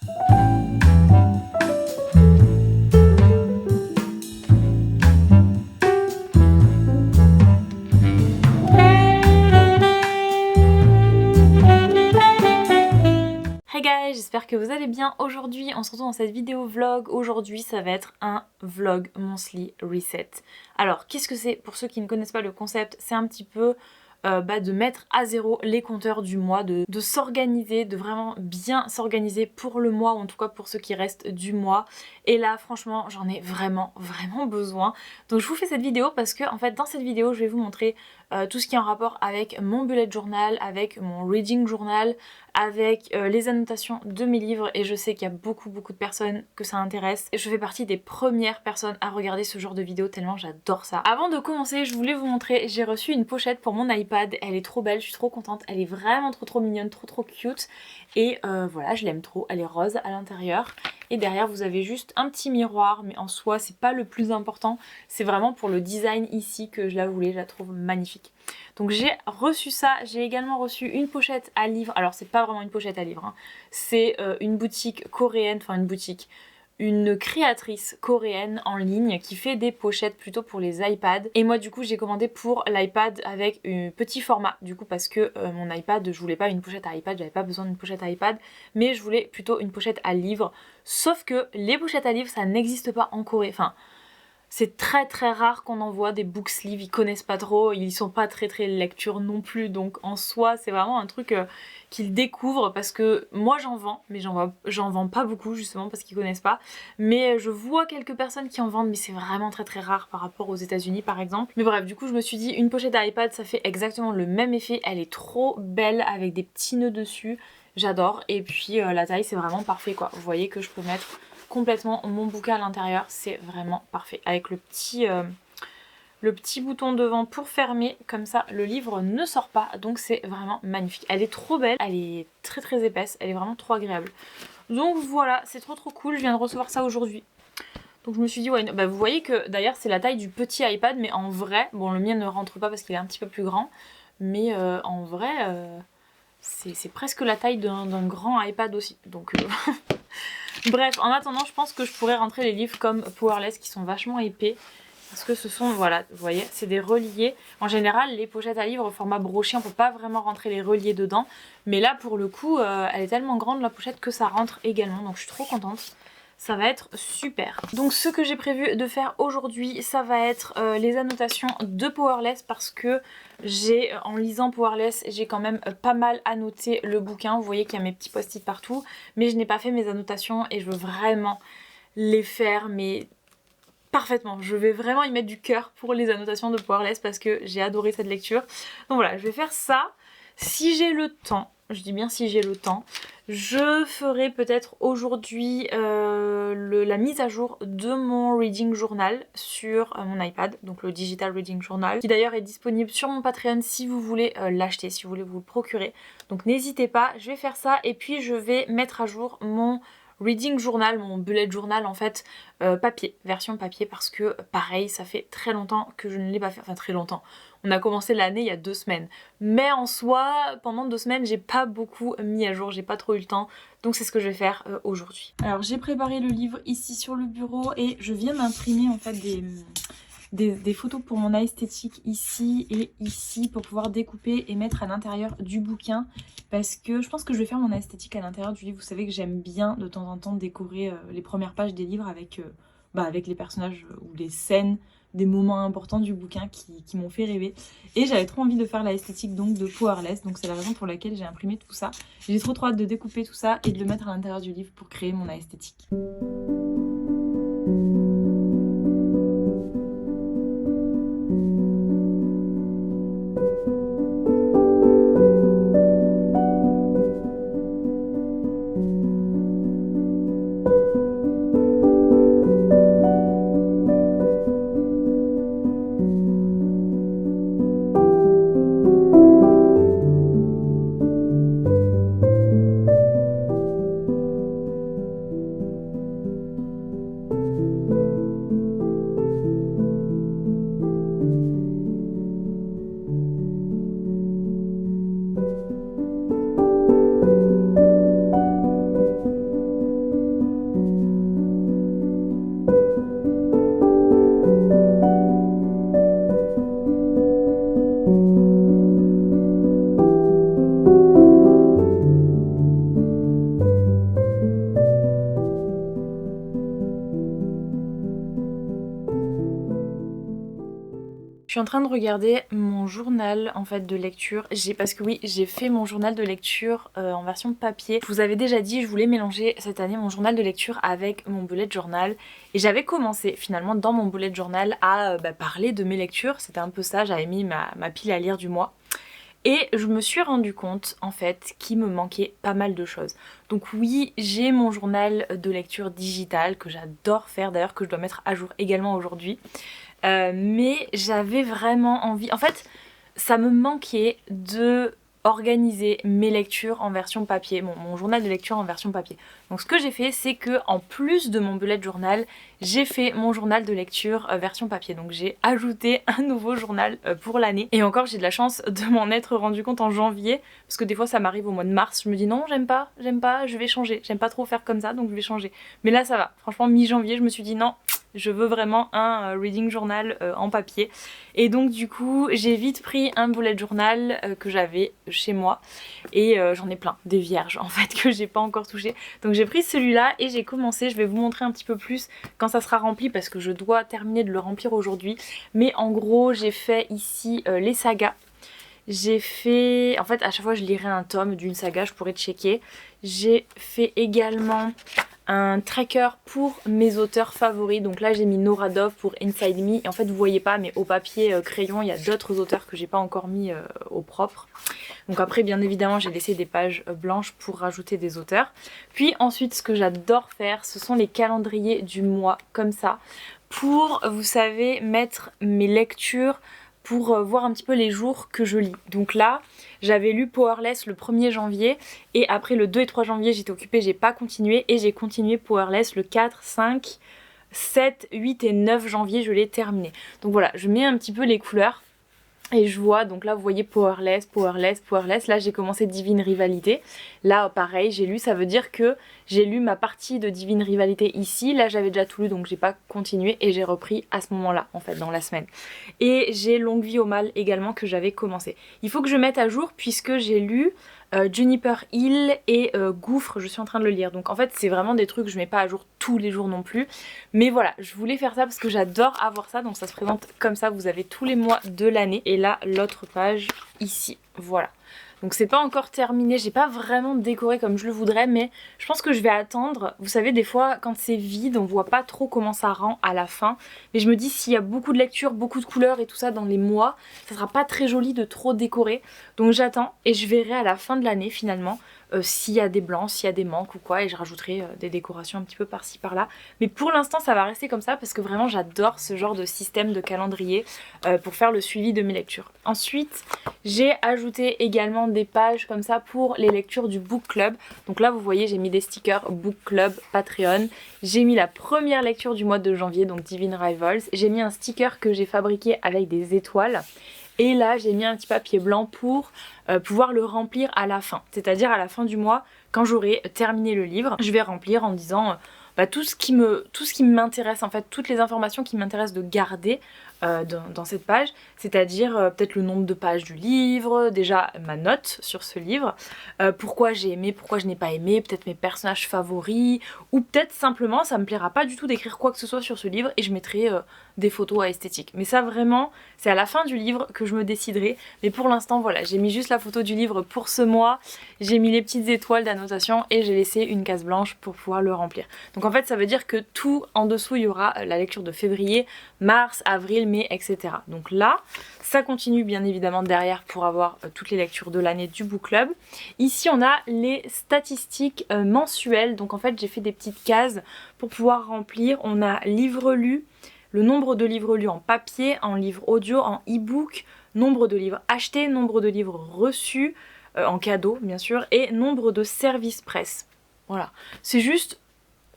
Hey guys, j'espère que vous allez bien. Aujourd'hui, on se retrouve dans cette vidéo vlog. Aujourd'hui, ça va être un vlog monthly reset. Alors, qu'est-ce que c'est? Pour ceux qui ne connaissent pas le concept, c'est un petit peu de mettre à zéro les compteurs du mois, de s'organiser, de vraiment bien s'organiser pour le mois, ou en tout cas pour ceux qui restent du mois. Et là, franchement, j'en ai vraiment besoin. Donc je vous fais cette vidéo parce que, en fait, dans cette vidéo, je vais vous montrer tout ce qui est en rapport avec mon bullet journal, avec mon reading journal, avec les annotations de mes livres, et je sais qu'il y a beaucoup de personnes que ça intéresse. Je fais partie des premières personnes à regarder ce genre de vidéo tellement j'adore ça. Avant de commencer, je voulais vous montrer, j'ai reçu une pochette pour mon iPad, elle est trop belle, je suis trop contente, elle est vraiment trop mignonne, trop cute, et voilà, je l'aime trop, elle est rose à l'intérieur. Et derrière vous avez juste un petit miroir, mais en soi c'est pas le plus important, c'est vraiment pour le design ici que je la voulais, je la trouve magnifique. Donc j'ai reçu ça, j'ai également reçu une pochette à livres, alors c'est pas vraiment une pochette à livres, hein. C'est une boutique coréenne, enfin une créatrice coréenne en ligne qui fait des pochettes plutôt pour les iPads. Et moi du coup j'ai commandé pour l'iPad avec un petit format, du coup parce que mon iPad, je voulais pas une pochette à iPad, j'avais pas besoin d'une pochette à iPad, mais je voulais plutôt une pochette à livre. Sauf que les pochettes à livres ça n'existe pas en Corée, enfin c'est très rare qu'on envoie des book sleeves, ils connaissent pas trop, ils sont pas très lecture non plus, donc en soi c'est vraiment un truc qu'ils découvrent, parce que moi j'en vends, mais j'en vends pas beaucoup justement parce qu'ils connaissent pas, mais je vois quelques personnes qui en vendent, mais c'est vraiment très rare par rapport aux États-Unis par exemple. Mais bref, du coup je me suis dit une pochette à iPad ça fait exactement le même effet, elle est trop belle avec des petits nœuds dessus, j'adore, et puis la taille c'est vraiment parfait quoi, vous voyez que je peux mettre complètement mon bouquin à l'intérieur, c'est vraiment parfait. Avec le petit bouton devant pour fermer, comme ça le livre ne sort pas, donc c'est vraiment magnifique. Elle est trop belle, elle est très épaisse, elle est vraiment trop agréable. Donc voilà, c'est trop cool, je viens de recevoir ça aujourd'hui. Donc je me suis dit, ouais, bah vous voyez que d'ailleurs c'est la taille du petit iPad, mais en vrai, bon le mien ne rentre pas parce qu'il est un petit peu plus grand, mais en vrai, c'est presque la taille d'un grand iPad aussi, donc... Bref, en attendant, je pense que je pourrais rentrer les livres comme Powerless qui sont vachement épais. Parce que ce sont, voilà, vous voyez, c'est des reliés. En général, les pochettes à livres format broché, on peut pas vraiment rentrer les reliés dedans. Mais là, pour le coup, elle est tellement grande la pochette que ça rentre également. Donc je suis trop contente. Ça va être super. Donc ce que j'ai prévu de faire aujourd'hui, ça va être les annotations de Powerless, parce que en lisant Powerless, j'ai quand même pas mal annoté le bouquin. Vous voyez qu'il y a mes petits post-it partout, mais je n'ai pas fait mes annotations et je veux vraiment les faire, mais parfaitement. Je vais vraiment y mettre du cœur pour les annotations de Powerless parce que j'ai adoré cette lecture. Donc voilà, je vais faire ça. Si j'ai le temps, je dis bien si j'ai le temps, je ferai peut-être aujourd'hui la mise à jour de mon reading journal sur mon iPad, donc le digital reading journal, qui d'ailleurs est disponible sur mon Patreon si vous voulez l'acheter, si vous voulez vous le procurer. Donc n'hésitez pas, je vais faire ça et puis je vais mettre à jour mon reading journal, mon bullet journal en fait, papier, version papier, parce que pareil, ça fait très longtemps que je ne l'ai pas fait, enfin très longtemps. On a commencé l'année il y a 2 semaines. Mais en soi, pendant 2 semaines, j'ai pas beaucoup mis à jour, j'ai pas trop eu le temps. Donc c'est ce que je vais faire aujourd'hui. Alors j'ai préparé le livre ici sur le bureau et je viens d'imprimer en fait des photos pour mon esthétique ici et ici pour pouvoir découper et mettre à l'intérieur du bouquin, parce que je pense que je vais faire mon esthétique à l'intérieur du livre. Vous savez que j'aime bien de temps en temps décorer les premières pages des livres avec les personnages ou les scènes, des moments importants du bouquin qui m'ont fait rêver. Et j'avais trop envie de faire la esthétique donc de Powerless, donc c'est la raison pour laquelle j'ai imprimé tout ça. J'ai trop hâte de découper tout ça et de le mettre à l'intérieur du livre pour créer mon esthétique. en train de regarder mon journal en fait de lecture. Parce que oui, j'ai fait mon journal de lecture en version papier. Je vous avais déjà dit, je voulais mélanger cette année mon journal de lecture avec mon bullet journal. Et j'avais commencé finalement dans mon bullet journal à parler de mes lectures. C'était un peu ça, j'avais mis ma pile à lire du mois. Et je me suis rendu compte en fait qu'il me manquait pas mal de choses. Donc oui, j'ai mon journal de lecture digital que j'adore faire, d'ailleurs que je dois mettre à jour également aujourd'hui. Mais j'avais vraiment envie, en fait ça me manquait de organiser mes lectures en version papier, mon journal de lecture en version papier. Donc ce que j'ai fait, c'est que en plus de mon bullet journal, j'ai fait mon journal de lecture version papier. Donc j'ai ajouté un nouveau journal pour l'année. Et encore, j'ai de la chance de m'en être rendu compte en janvier, parce que des fois ça m'arrive au mois de mars, je me dis non, j'aime pas, je vais changer. J'aime pas trop faire comme ça, donc je vais changer. Mais là ça va, franchement mi-janvier, je me suis dit non, je veux vraiment un reading journal en papier. Et donc du coup, j'ai vite pris un bullet journal que j'avais chez moi. Et j'en ai plein, des vierges en fait, que j'ai pas encore touché. Donc j'ai pris celui-là et j'ai commencé, je vais vous montrer un petit peu plus quand ça sera rempli parce que je dois terminer de le remplir aujourd'hui. Mais en gros, j'ai fait ici les sagas. J'ai fait, en fait à chaque fois je lirai un tome d'une saga, je pourrais checker. J'ai fait également un tracker pour mes auteurs favoris. Donc là j'ai mis Nora Dove pour Inside Me. Et en fait vous voyez pas, mais au papier crayon il y a d'autres auteurs que j'ai pas encore mis au propre. Donc après bien évidemment j'ai laissé des pages blanches pour rajouter des auteurs. Puis ensuite ce que j'adore faire, ce sont les calendriers du mois comme ça. Pour, vous savez, mettre mes lectures, pour voir un petit peu les jours que je lis. Donc là, j'avais lu Powerless le 1er janvier et après le 2 et 3 janvier j'étais occupée, j'ai pas continué et j'ai continué Powerless le 4, 5, 7, 8 et 9 janvier, je l'ai terminé. Donc voilà, je mets un petit peu les couleurs. Et je vois, donc là vous voyez Powerless, Powerless, Powerless. Là j'ai commencé Divine Rivalité. Là pareil, j'ai lu, ça veut dire que j'ai lu ma partie de Divine Rivalité ici. Là j'avais déjà tout lu donc j'ai pas continué et j'ai repris à ce moment-là en fait dans la semaine. Et j'ai Longue Vie au Mal également que j'avais commencé. Il faut que je mette à jour puisque j'ai lu Juniper Hill et Gouffre, je suis en train de le lire. Donc en fait c'est vraiment des trucs que je mets pas à jour tous les jours non plus. Mais voilà, je voulais faire ça parce que j'adore avoir ça. Donc ça se présente comme ça, vous avez tous les mois de l'année. Et là l'autre page ici, voilà. Donc c'est pas encore terminé, j'ai pas vraiment décoré comme je le voudrais, mais je pense que je vais attendre. Vous savez, des fois quand c'est vide, on voit pas trop comment ça rend à la fin. Mais je me dis s'il y a beaucoup de lectures, beaucoup de couleurs et tout ça dans les mois, ça sera pas très joli de trop décorer. Donc j'attends et je verrai à la fin de l'année finalement s'il y a des blancs, s'il y a des manques ou quoi, et je rajouterai des décorations un petit peu par-ci par-là. Mais pour l'instant ça va rester comme ça parce que vraiment j'adore ce genre de système de calendrier pour faire le suivi de mes lectures. Ensuite j'ai ajouté également des pages comme ça pour les lectures du book club. Donc là vous voyez j'ai mis des stickers book club Patreon. J'ai mis la première lecture du mois de janvier, donc Divine Rivals. J'ai mis un sticker que j'ai fabriqué avec des étoiles. Et là j'ai mis un petit papier blanc pour pouvoir le remplir à la fin. C'est-à-dire à la fin du mois, quand j'aurai terminé le livre, je vais remplir en disant tout ce qui m'intéresse, en fait toutes les informations qui m'intéressent de garder dans cette page, c'est-à-dire peut-être le nombre de pages du livre, déjà ma note sur ce livre, pourquoi j'ai aimé, pourquoi je n'ai pas aimé, peut-être mes personnages favoris, ou peut-être simplement ça me plaira pas du tout d'écrire quoi que ce soit sur ce livre et je mettrai des photos à esthétique. Mais ça vraiment, c'est à la fin du livre que je me déciderai, mais pour l'instant voilà, j'ai mis juste la photo du livre pour ce mois, j'ai mis les petites étoiles d'annotation et j'ai laissé une case blanche pour pouvoir le remplir. Donc en fait ça veut dire que tout en dessous il y aura la lecture de février, mars, avril, mai, etc. Donc là, ça continue bien évidemment derrière pour avoir toutes les lectures de l'année du book club. Ici on a les statistiques mensuelles, donc en fait j'ai fait des petites cases pour pouvoir remplir. On a livres lus, le nombre de livres lus en papier, en livre audio, en e-book, nombre de livres achetés, nombre de livres reçus, en cadeau bien sûr, et nombre de services presse. Voilà, c'est juste,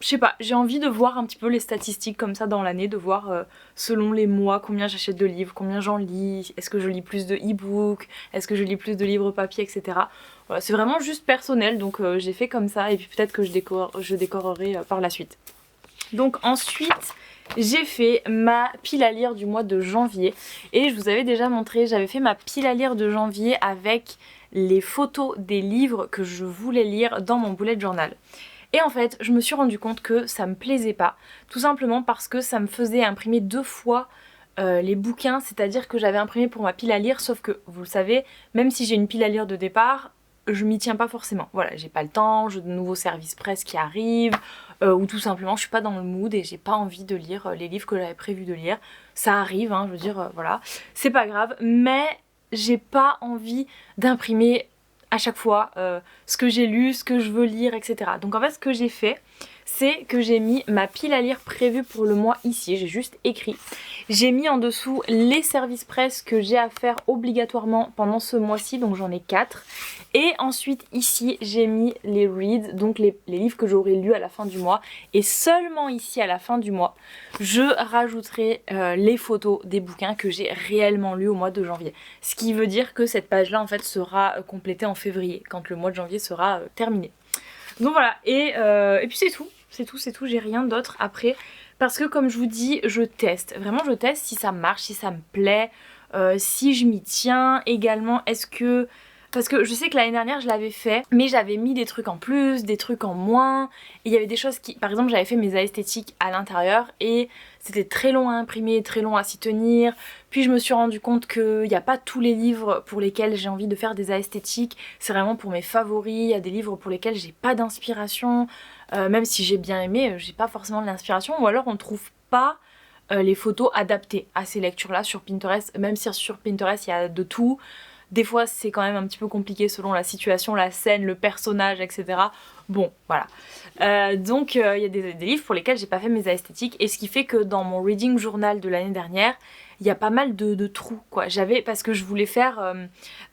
je sais pas, j'ai envie de voir un petit peu les statistiques comme ça dans l'année, de voir selon les mois combien j'achète de livres, combien j'en lis, est-ce que je lis plus de e-book, est-ce que je lis plus de livres papier, etc. Voilà, c'est vraiment juste personnel, donc j'ai fait comme ça et puis peut-être que je décorerai par la suite. Donc ensuite j'ai fait ma pile à lire du mois de janvier et je vous avais déjà montré, j'avais fait ma pile à lire de janvier avec les photos des livres que je voulais lire dans mon bullet journal. Et en fait je me suis rendu compte que ça me plaisait pas, tout simplement parce que ça me faisait imprimer 2 fois les bouquins, c'est-à-dire que j'avais imprimé pour ma pile à lire, sauf que vous le savez, même si j'ai une pile à lire de départ, je m'y tiens pas forcément. Voilà, j'ai pas le temps, j'ai de nouveaux services presse qui arrivent, ou tout simplement je suis pas dans le mood et j'ai pas envie de lire les livres que j'avais prévu de lire. Ça arrive, hein, je veux dire, voilà, c'est pas grave, mais j'ai pas envie d'imprimer à chaque fois ce que j'ai lu, ce que je veux lire, etc. Donc en fait ce que j'ai fait, c'est que j'ai mis ma pile à lire prévue pour le mois ici, j'ai juste écrit. J'ai mis en dessous les services presse que j'ai à faire obligatoirement pendant ce mois-ci, donc j'en ai 4. Et ensuite ici j'ai mis les reads, donc les livres que j'aurai lus à la fin du mois. Et seulement ici à la fin du mois, je rajouterai les photos des bouquins que j'ai réellement lus au mois de janvier. Ce qui veut dire que cette page-là en fait sera complétée en février, quand le mois de janvier sera terminé. Donc voilà, et puis c'est tout. C'est tout, j'ai rien d'autre après. Parce que comme je vous dis, je teste. Vraiment, je teste si ça marche, si ça me plaît, si je m'y tiens également. Est-ce que... Parce que je sais que l'année dernière, je l'avais fait, mais j'avais mis des trucs en plus, des trucs en moins. Et il y avait des choses qui... Par exemple, j'avais fait mes esthétiques à l'intérieur et c'était très long à imprimer, très long à s'y tenir. Puis je me suis rendu compte qu'il n'y a pas tous les livres pour lesquels j'ai envie de faire des esthétiques. C'est vraiment pour mes favoris. Il y a des livres pour lesquels j'ai pas d'inspiration. Même si j'ai bien aimé, j'ai pas forcément de l'inspiration. Ou alors on trouve pas les photos adaptées à ces lectures-là sur Pinterest. Même si sur Pinterest il y a de tout. Des fois c'est quand même un petit peu compliqué selon la situation, la scène, le personnage, etc. Bon, voilà. Donc il y a des livres pour lesquels j'ai pas fait mes esthétiques. Et ce qui fait que dans mon reading journal de l'année dernière, il y a pas mal de trous, quoi. Parce que je voulais faire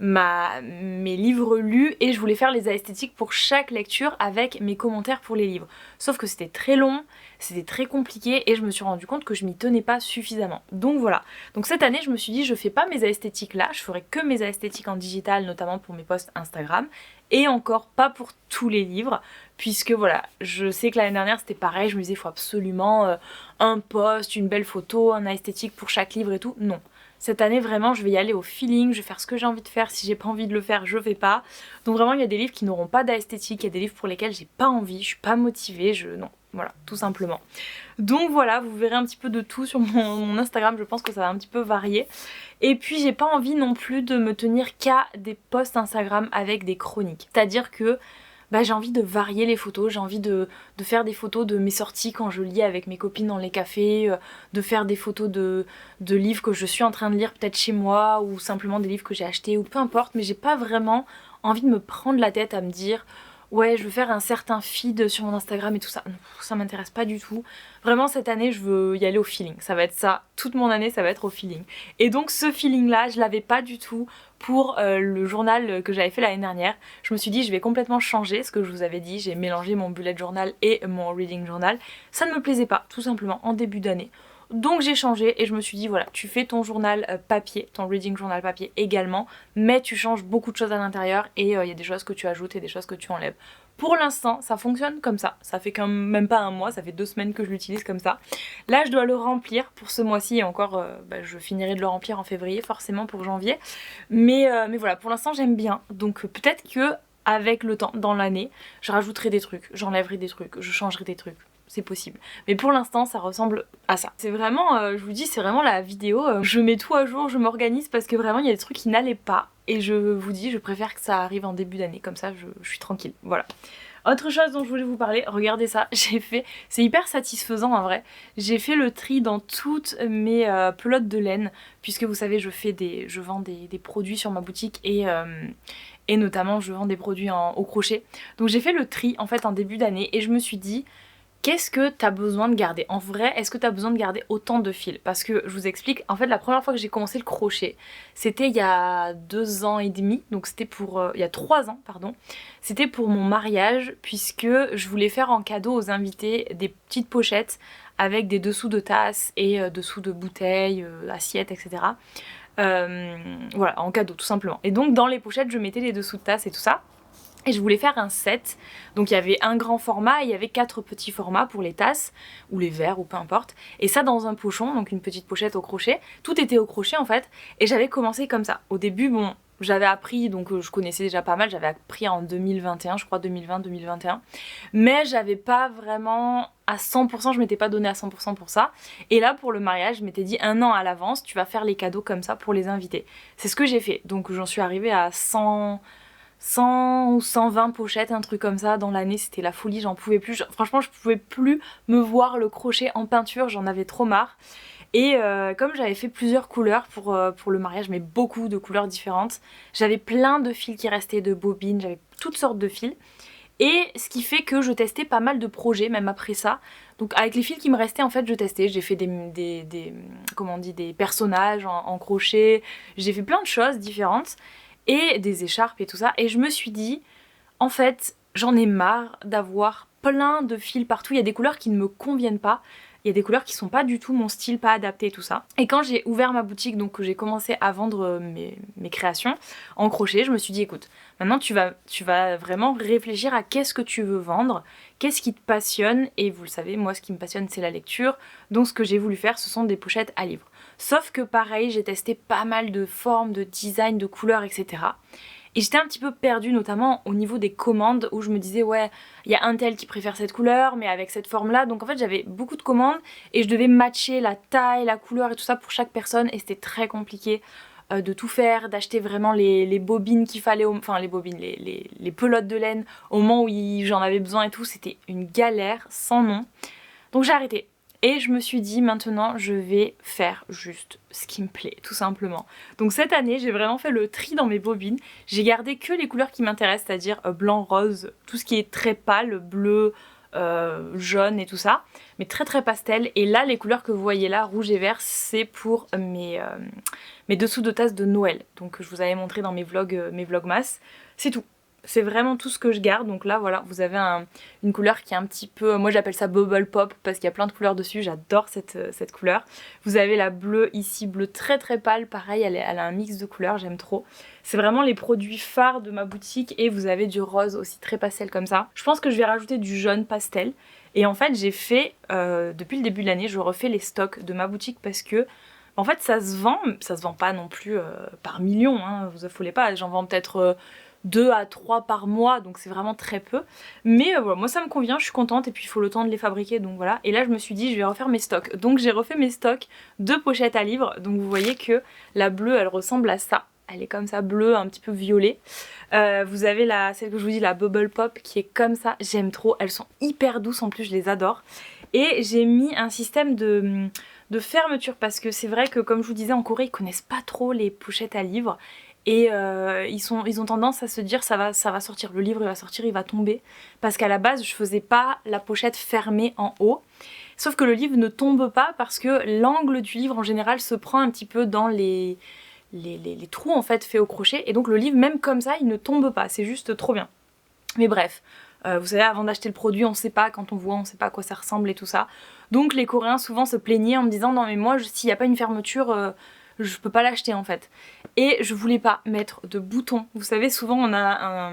mes livres lus et je voulais faire les esthétiques pour chaque lecture avec mes commentaires pour les livres. Sauf que c'était très long, c'était très compliqué et je me suis rendu compte que je m'y tenais pas suffisamment. Donc voilà. Donc cette année, je me suis dit, je fais pas mes esthétiques là, je ferai que mes esthétiques en digital, notamment pour mes posts Instagram. Et encore pas pour tous les livres, puisque voilà, je sais que l'année dernière c'était pareil, je me disais il faut absolument un post, une belle photo, un esthétique pour chaque livre et tout. Non. Cette année vraiment je vais y aller au feeling, je vais faire ce que j'ai envie de faire, si j'ai pas envie de le faire je fais pas. Donc vraiment il y a des livres qui n'auront pas d'esthétique, il y a des livres pour lesquels j'ai pas envie, je suis pas motivée, non. Voilà, tout simplement. Donc voilà, vous verrez un petit peu de tout sur mon Instagram, je pense que ça va un petit peu varier. Et puis j'ai pas envie non plus de me tenir qu'à des posts Instagram avec des chroniques. C'est-à-dire que j'ai envie de varier les photos, j'ai envie de faire des photos de mes sorties quand je lis avec mes copines dans les cafés, de faire des photos de livres que je suis en train de lire peut-être chez moi, ou simplement des livres que j'ai achetés, ou peu importe, mais j'ai pas vraiment envie de me prendre la tête à me dire... Ouais, je veux faire un certain feed sur mon Instagram et tout ça. Non, ça m'intéresse pas du tout. Vraiment, cette année, je veux y aller au feeling. Ça va être ça. Toute mon année, ça va être au feeling. Et donc, ce feeling-là, je l'avais pas du tout pour le journal que j'avais fait l'année dernière. Je me suis dit, je vais complètement changer ce que je vous avais dit. J'ai mélangé mon bullet journal et mon reading journal. Ça ne me plaisait pas, tout simplement, en début d'année. Donc j'ai changé et je me suis dit voilà, tu fais ton journal papier, ton reading journal papier également, mais tu changes beaucoup de choses à l'intérieur et il y a des choses que tu ajoutes et des choses que tu enlèves. Pour l'instant, ça fonctionne comme ça. Ça fait quand même pas un mois, ça fait 2 semaines que je l'utilise comme ça. Là, je dois le remplir pour ce mois-ci et encore, je finirai de le remplir en février, forcément pour janvier. Mais voilà, pour l'instant, j'aime bien. Donc peut-être que avec le temps, dans l'année, je rajouterai des trucs, j'enlèverai des trucs, je changerai des trucs. C'est possible. Mais pour l'instant, ça ressemble à ça. C'est vraiment, je vous dis, c'est vraiment la vidéo. Je mets tout à jour, je m'organise parce que vraiment, il y a des trucs qui n'allaient pas. Et je vous dis, je préfère que ça arrive en début d'année. Comme ça, je suis tranquille. Voilà. Autre chose dont je voulais vous parler, regardez ça, j'ai fait, c'est hyper satisfaisant en vrai, j'ai fait le tri dans toutes mes pelotes de laine, puisque vous savez, je vends des produits sur ma boutique et notamment je vends des produits au crochet. Donc j'ai fait le tri en fait en début d'année et je me suis dit, qu'est-ce que t'as besoin de garder? En vrai, est-ce que t'as besoin de garder autant de fils? Parce que je vous explique, en fait la première fois que j'ai commencé le crochet, c'était il y a 2 ans et demi, donc c'était pour... il y a 3 ans, pardon. C'était pour mon mariage, puisque je voulais faire en cadeau aux invités des petites pochettes avec des dessous de tasses et dessous de bouteilles, assiettes, etc. Voilà, en cadeau tout simplement. Et donc dans les pochettes, je mettais les dessous de tasses et tout ça. Et je voulais faire un set, donc il y avait un grand format et il y avait 4 petits formats pour les tasses, ou les verres, ou peu importe. Et ça dans un pochon, donc une petite pochette au crochet. Tout était au crochet en fait, et j'avais commencé comme ça. Au début, bon, j'avais appris, donc je connaissais déjà pas mal, j'avais appris en 2021, je crois 2020-2021, mais j'avais pas vraiment à 100%, je m'étais pas donné à 100% pour ça. Et là pour le mariage, je m'étais dit 1 an à l'avance, tu vas faire les cadeaux comme ça pour les invités. C'est ce que j'ai fait, donc j'en suis arrivée à 100 ou 120 pochettes, un truc comme ça dans l'année, c'était la folie, j'en pouvais plus. Franchement, je pouvais plus me voir le crochet en peinture, j'en avais trop marre. Et comme j'avais fait plusieurs couleurs pour le mariage, mais beaucoup de couleurs différentes, j'avais plein de fils qui restaient, de bobines, j'avais toutes sortes de fils. Et ce qui fait que je testais pas mal de projets, même après ça. Donc avec les fils qui me restaient, en fait, je testais. J'ai fait comment on dit, des personnages en crochet, j'ai fait plein de choses différentes, et des écharpes et tout ça. Et je me suis dit, en fait, j'en ai marre d'avoir plein de fils partout. Il y a des couleurs qui ne me conviennent pas. Il y a des couleurs qui sont pas du tout mon style, pas adaptées et tout ça. Et quand j'ai ouvert ma boutique, donc que j'ai commencé à vendre mes créations en crochet, je me suis dit écoute, maintenant tu vas vraiment réfléchir à qu'est-ce que tu veux vendre, qu'est-ce qui te passionne, et vous le savez, moi ce qui me passionne c'est la lecture, donc ce que j'ai voulu faire ce sont des pochettes à livres. Sauf que pareil, j'ai testé pas mal de formes, de design, de couleurs, etc. Et j'étais un petit peu perdue, notamment au niveau des commandes, où je me disais ouais, il y a un tel qui préfère cette couleur, mais avec cette forme-là. Donc en fait, j'avais beaucoup de commandes et je devais matcher la taille, la couleur et tout ça pour chaque personne. Et c'était très compliqué de tout faire, d'acheter vraiment les bobines qu'il fallait, enfin les bobines, les pelotes de laine au moment où j'en avais besoin et tout. C'était une galère sans nom. Donc j'ai arrêté. Et je me suis dit maintenant je vais faire juste ce qui me plaît tout simplement. Donc cette année j'ai vraiment fait le tri dans mes bobines. J'ai gardé que les couleurs qui m'intéressent, c'est-à-dire blanc, rose, tout ce qui est très pâle, bleu, jaune et tout ça. Mais très très pastel. Et là les couleurs que vous voyez là, rouge et vert, c'est pour mes dessous de tasse de Noël. Donc je vous avais montré dans mes vlogmas. C'est tout. C'est vraiment tout ce que je garde. Donc là voilà, vous avez une couleur qui est un petit peu, moi j'appelle ça bubble pop parce qu'il y a plein de couleurs dessus, j'adore cette couleur. Vous avez la bleue ici, bleu très très pâle, pareil elle a un mix de couleurs, j'aime trop. C'est vraiment les produits phares de ma boutique. Et vous avez du rose aussi très pastel comme ça. Je pense que je vais rajouter du jaune pastel. Et en fait j'ai fait, depuis le début de l'année, je refais les stocks de ma boutique parce que en fait ça se vend pas non plus par millions, hein, vous affolez pas, j'en vends peut-être 2 à 3 par mois, donc c'est vraiment très peu. Mais voilà, moi ça me convient, je suis contente, et puis il faut le temps de les fabriquer, donc voilà. Et là je me suis dit je vais refaire mes stocks. Donc j'ai refait mes stocks de pochettes à livres. Donc vous voyez que la bleue elle ressemble à ça. Elle est comme ça, bleue, un petit peu violet. Vous avez celle que je vous dis, la Bubble Pop, qui est comme ça, j'aime trop. Elles sont hyper douces en plus, je les adore. Et j'ai mis un système de fermeture, parce que c'est vrai que comme je vous disais, en Corée ils connaissent pas trop les pochettes à livres. Et ils ont tendance à se dire ça va sortir, le livre il va sortir, il va tomber. Parce qu'à la base je faisais pas la pochette fermée en haut. Sauf que le livre ne tombe pas parce que l'angle du livre en général se prend un petit peu dans les trous en fait faits au crochet. Et donc le livre même comme ça il ne tombe pas, c'est juste trop bien. Mais bref, vous savez, avant d'acheter le produit on sait pas, quand on voit on sait pas à quoi ça ressemble et tout ça. Donc les Coréens souvent se plaignaient en me disant non mais moi s'il n'y a pas une fermeture... je peux pas l'acheter en fait. Et je voulais pas mettre de bouton. Vous savez, souvent on a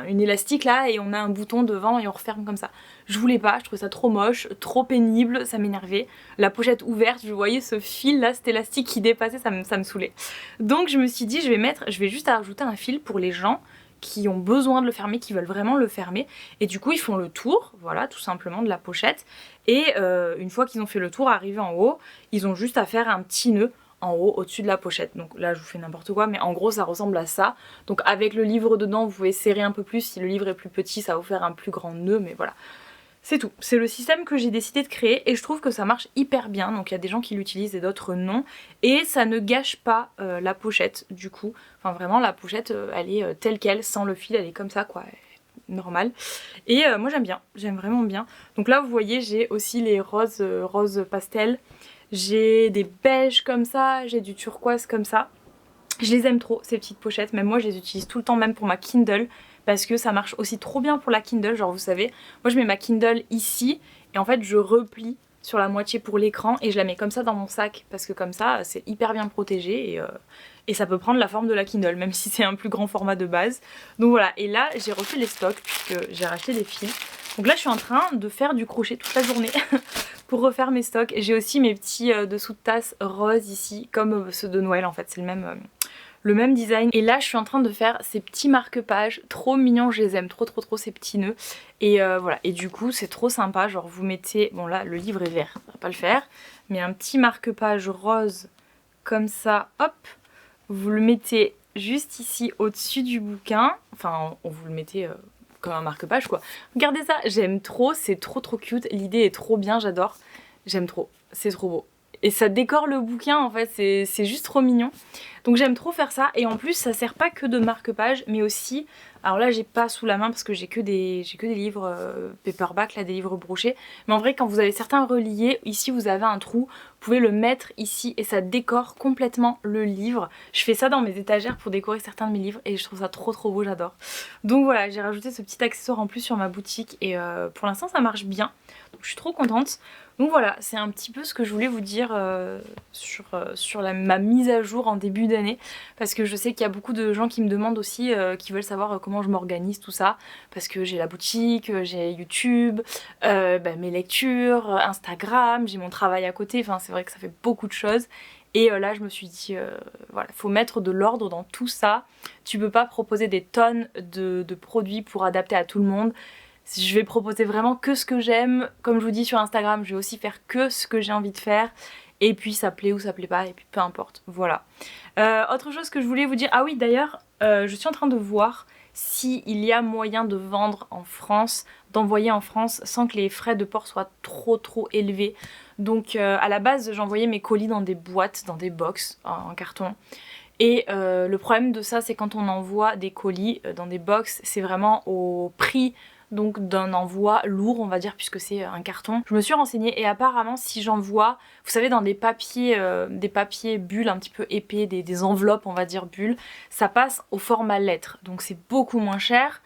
une élastique là et on a un bouton devant et on referme comme ça. Je voulais pas, je trouvais ça trop moche, trop pénible, ça m'énervait. La pochette ouverte, je voyais ce fil là, cet élastique qui dépassait, ça me saoulait. Donc je me suis dit, je vais juste ajouter un fil pour les gens qui ont besoin de le fermer, qui veulent vraiment le fermer. Et du coup ils font le tour, voilà, tout simplement de la pochette. Et une fois qu'ils ont fait le tour, arrivé en haut, ils ont juste à faire un petit nœud en haut, au-dessus de la pochette. Donc là je vous fais n'importe quoi, mais en gros ça ressemble à ça. Donc avec le livre dedans, vous pouvez serrer un peu plus. Si le livre est plus petit, ça va vous faire un plus grand nœud, mais voilà. C'est tout. C'est le système que j'ai décidé de créer et je trouve que ça marche hyper bien. Donc il y a des gens qui l'utilisent et d'autres non. Et ça ne gâche pas la pochette du coup. Enfin vraiment la pochette elle est telle quelle, sans le fil, elle est comme ça quoi. Normal. Et moi j'aime bien, j'aime vraiment bien. Donc là vous voyez j'ai aussi les roses pastel. J'ai des beiges comme ça, j'ai du turquoise comme ça. Je les aime trop ces petites pochettes, même moi je les utilise tout le temps, même pour ma Kindle, parce que ça marche aussi trop bien pour la Kindle. Genre vous savez, moi je mets ma Kindle ici et en fait je replie sur la moitié pour l'écran et je la mets comme ça dans mon sac parce que comme ça c'est hyper bien protégé et ça peut prendre la forme de la Kindle même si c'est un plus grand format de base. Donc voilà, et là j'ai refait les stocks puisque j'ai racheté des fils. Donc là je suis en train de faire du crochet toute la journée pour refaire mes stocks. J'ai aussi mes petits dessous de tasse roses ici comme ceux de Noël en fait, c'est le même design. Et là je suis en train de faire ces petits marque-pages trop mignons, je les aime trop ces petits nœuds. Et voilà, et du coup c'est trop sympa, genre vous mettez, bon là le livre est vert, ça va pas le faire, mais un petit marque-page rose comme ça, hop, vous le mettez juste ici au-dessus du bouquin, enfin vous le mettez comme un marque-page quoi. Regardez ça, j'aime trop, c'est trop cute, l'idée est trop bien, j'adore, j'aime trop, c'est trop beau. Et ça décore le bouquin en fait, c'est juste trop mignon. Donc j'aime trop faire ça, et en plus ça sert pas que de marque-page, mais aussi, alors là j'ai pas sous la main parce que j'ai que des livres paperback, là des livres brochés, mais en vrai quand vous avez certains reliés, ici vous avez un trou, vous pouvez le mettre ici et ça décore complètement le livre. Je fais ça dans mes étagères pour décorer certains de mes livres et je trouve ça trop beau, j'adore. Donc voilà, j'ai rajouté ce petit accessoire en plus sur ma boutique et pour l'instant ça marche bien, donc je suis trop contente. Donc voilà, c'est un petit peu ce que je voulais vous dire sur ma mise à jour en début d'année, parce que je sais qu'il y a beaucoup de gens qui me demandent aussi, qui veulent savoir comment je m'organise, tout ça, parce que j'ai la boutique, j'ai YouTube, mes lectures, Instagram, j'ai mon travail à côté, enfin c'est vrai que ça fait beaucoup de choses. Et là je me suis dit, voilà, faut mettre de l'ordre dans tout ça, tu peux pas proposer des tonnes de produits pour adapter à tout le monde. Je vais proposer vraiment que ce que j'aime, comme je vous dis sur Instagram, je vais aussi faire que ce que j'ai envie de faire, et puis ça plaît ou ça plaît pas, et puis peu importe, voilà. Autre chose que je voulais vous dire, ah oui d'ailleurs, je suis en train de voir s'il y a moyen de vendre en France, d'envoyer en France sans que les frais de port soient trop élevés. Donc à la base j'envoyais mes colis dans des boîtes, dans des box en carton. Et le problème de ça c'est quand on envoie des colis dans des box, c'est vraiment au prix donc d'un envoi lourd on va dire puisque c'est un carton. Je me suis renseignée et apparemment si j'envoie, vous savez dans des papiers bulles un petit peu épais, des enveloppes on va dire bulles, ça passe au format lettre donc c'est beaucoup moins cher.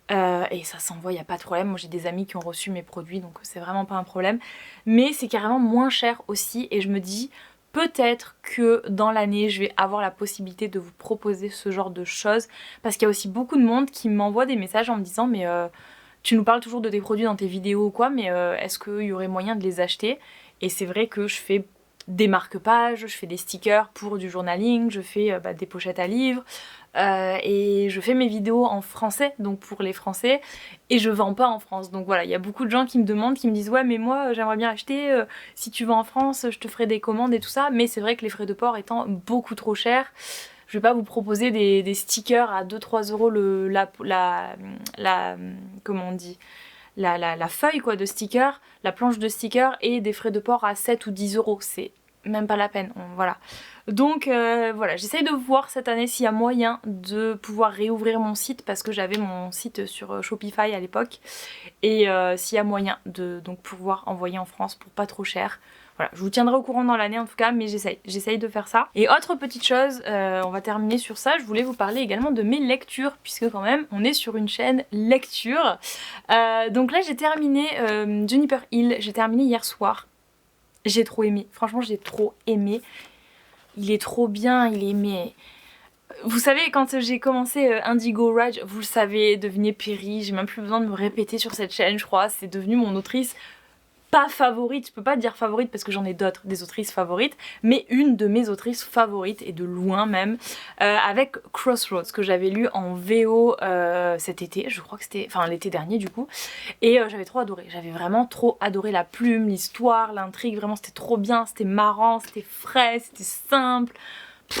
Et ça s'envoie, il n'y a pas de problème. Moi j'ai des amis qui ont reçu mes produits donc c'est vraiment pas un problème. Mais c'est carrément moins cher aussi et je me dis peut-être que dans l'année je vais avoir la possibilité de vous proposer ce genre de choses parce qu'il y a aussi beaucoup de monde qui m'envoie des messages en me disant mais tu nous parles toujours de tes produits dans tes vidéos ou quoi, mais est-ce qu'il y aurait moyen de les acheter? Et c'est vrai que je fais des marque-pages, je fais des stickers pour du journaling, je fais des pochettes à livres, et je fais mes vidéos en français, donc pour les Français, et je vends pas en France. Donc voilà, il y a beaucoup de gens qui me demandent, qui me disent ouais mais moi j'aimerais bien acheter, si tu vas en France je te ferai des commandes et tout ça, mais c'est vrai que les frais de port étant beaucoup trop chers, je vais pas vous proposer des stickers à 2-3 euros comment on dit, la feuille quoi de stickers, la planche de stickers et des frais de port à 7 ou 10 euros, c'est même pas la peine, voilà. Donc voilà, j'essaye de voir cette année s'il y a moyen de pouvoir réouvrir mon site parce que j'avais mon site sur Shopify à l'époque et s'il y a moyen de donc pouvoir envoyer en France pour pas trop cher. Voilà, je vous tiendrai au courant dans l'année en tout cas, mais j'essaye de faire ça. Et autre petite chose, on va terminer sur ça, je voulais vous parler également de mes lectures, puisque quand même on est sur une chaîne lecture. Donc là j'ai terminé Juniper Hill, j'ai terminé hier soir. J'ai trop aimé, franchement j'ai trop aimé. Il est trop bien, il est mais... Vous savez, quand j'ai commencé Indigo Rage, vous le savez, devinez Perry, j'ai même plus besoin de me répéter sur cette chaîne, je crois, c'est devenu mon autrice pas favorite, je peux pas dire favorite parce que j'en ai d'autres, des autrices favorites, mais une de mes autrices favorites et de loin même, avec Crossroads que j'avais lu en VO cet été, je crois que c'était, enfin l'été dernier du coup, et j'avais trop adoré, j'avais vraiment trop adoré la plume, l'histoire, l'intrigue, vraiment c'était trop bien, c'était marrant, c'était frais, c'était simple.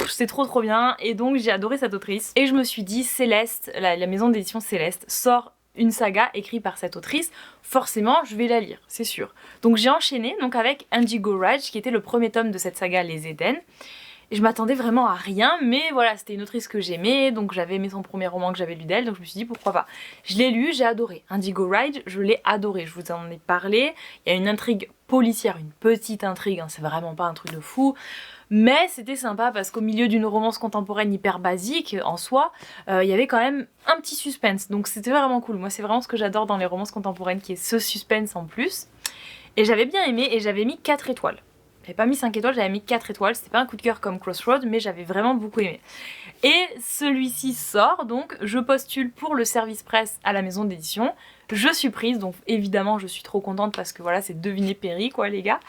C'était trop bien et donc j'ai adoré cette autrice et je me suis dit Céleste, la maison d'édition Céleste sort une saga écrite par cette autrice, forcément je vais la lire, c'est sûr. Donc j'ai enchaîné donc avec Indigo Rage qui était le premier tome de cette saga Les Éden. Et je m'attendais vraiment à rien, mais voilà, c'était une autrice que j'aimais, donc j'avais aimé son premier roman que j'avais lu d'elle, donc je me suis dit pourquoi pas. Je l'ai lu, j'ai adoré. Indigo Rage, je l'ai adoré, je vous en ai parlé. Il y a une intrigue policière, une petite intrigue, hein, c'est vraiment pas un truc de fou. Mais c'était sympa parce qu'au milieu d'une romance contemporaine hyper basique en soi, il y avait quand même un petit suspense. Donc c'était vraiment cool. Moi c'est vraiment ce que j'adore dans les romances contemporaines, qui est ce suspense en plus. Et j'avais bien aimé et j'avais mis 4 étoiles. J'avais pas mis 5 étoiles, j'avais mis 4 étoiles. C'était pas un coup de cœur comme Crossroads, mais j'avais vraiment beaucoup aimé. Et celui-ci sort, donc je postule pour le service presse à la maison d'édition. Je suis prise, donc évidemment je suis trop contente parce que voilà, c'est deviner Perry quoi les gars.